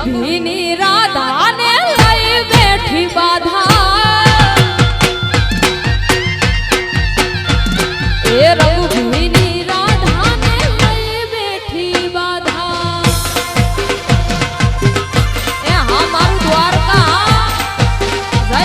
રઘુભીની રાધાને લઈ બેઠી બાધા એ રઘુભીની રાધાને લઈ બેઠી બાધા એ હા મારું દ્વારકા જય